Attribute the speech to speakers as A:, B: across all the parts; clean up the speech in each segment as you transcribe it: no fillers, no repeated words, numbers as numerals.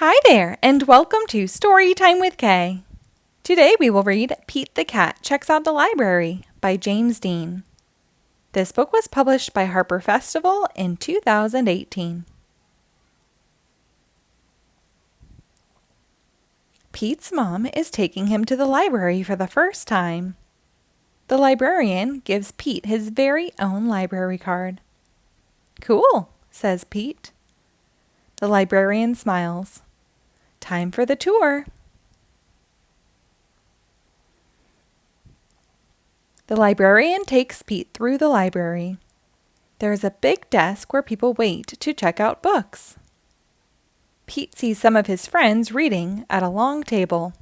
A: Hi there, and welcome to Story Time with Kay. Today we will read Pete the Cat Checks Out the Library by James Dean. This book was published by Harper Festival in 2018. Pete's mom is taking him to the library for the first time. The librarian gives Pete his very own library card. "Cool," says Pete. The librarian smiles. "Time for the tour." The librarian takes Pete through the library. There is a big desk where people wait to check out books. Pete sees some of his friends reading at a long table.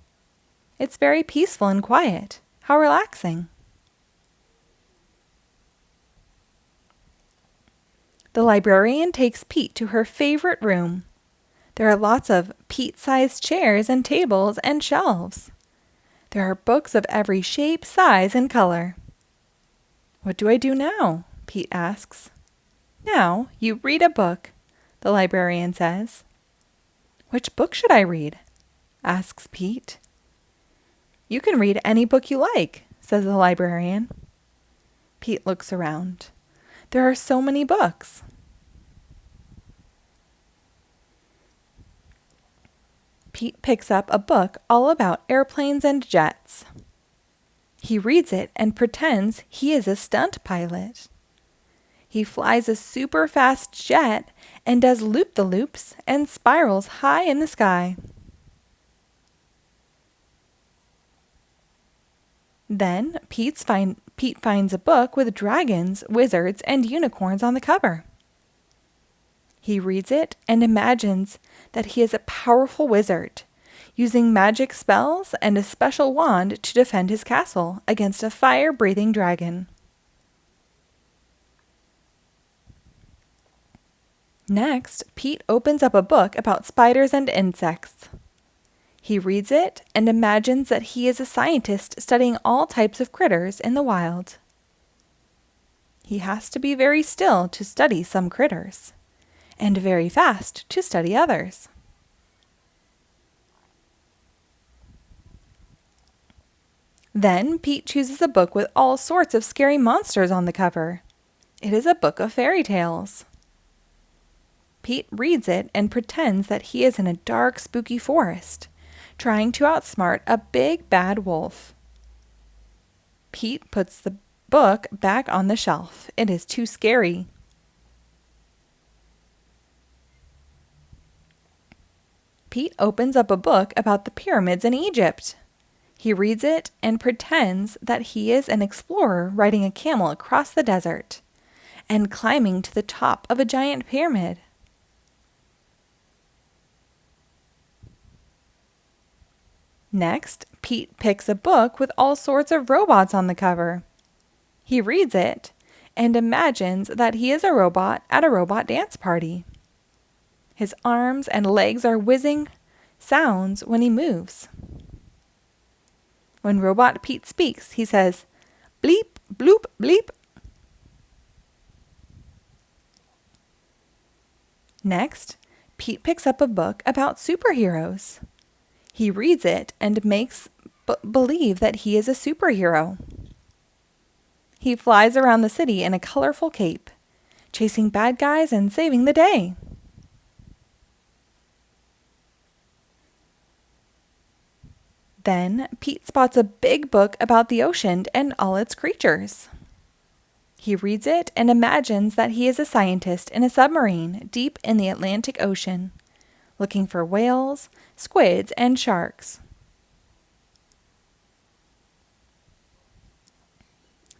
A: It's very peaceful and quiet. How relaxing. The librarian takes Pete to her favorite room. There are lots of Pete-sized chairs and tables and shelves. There are books of every shape, size, and color. "What do I do now?" Pete asks. "Now you read a book," the librarian says. "Which book should I read?" asks Pete. "You can read any book you like," says the librarian. Pete looks around. There are so many books. Pete picks up a book all about airplanes and jets. He reads it and pretends he is a stunt pilot. He flies a super fast jet and does loop-the-loops and spirals high in the sky. Then Pete finds a book with dragons, wizards, and unicorns on the cover. He reads it and imagines that he is a powerful wizard, using magic spells and a special wand to defend his castle against a fire-breathing dragon. Next, Pete opens up a book about spiders and insects. He reads it and imagines that he is a scientist studying all types of critters in the wild. He has to be very still to study some critters, and very fast to study others. Then Pete chooses a book with all sorts of scary monsters on the cover. It is a book of fairy tales. Pete reads it and pretends that he is in a dark, spooky forest, trying to outsmart a big, bad wolf. Pete puts the book back on the shelf. It is too scary. Pete opens up a book about the pyramids in Egypt. He reads it and pretends that he is an explorer riding a camel across the desert and climbing to the top of a giant pyramid. Next, Pete picks a book with all sorts of robots on the cover. He reads it and imagines that he is a robot at a robot dance party. His arms and legs are whizzing sounds when he moves. When Robot Pete speaks, he says, "Bleep, bloop, bleep." Next, Pete picks up a book about superheroes. He reads it and makes believe that he is a superhero. He flies around the city in a colorful cape, chasing bad guys and saving the day. Then Pete spots a big book about the ocean and all its creatures. He reads it and imagines that he is a scientist in a submarine deep in the Atlantic Ocean, looking for whales, squids, and sharks.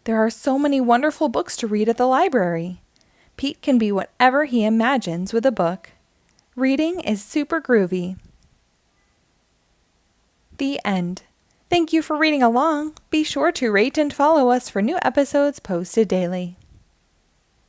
A: There are so many wonderful books to read at the library. Pete can be whatever he imagines with a book. Reading is super groovy. The end. Thank you for reading along. Be sure to rate and follow us for new episodes posted daily.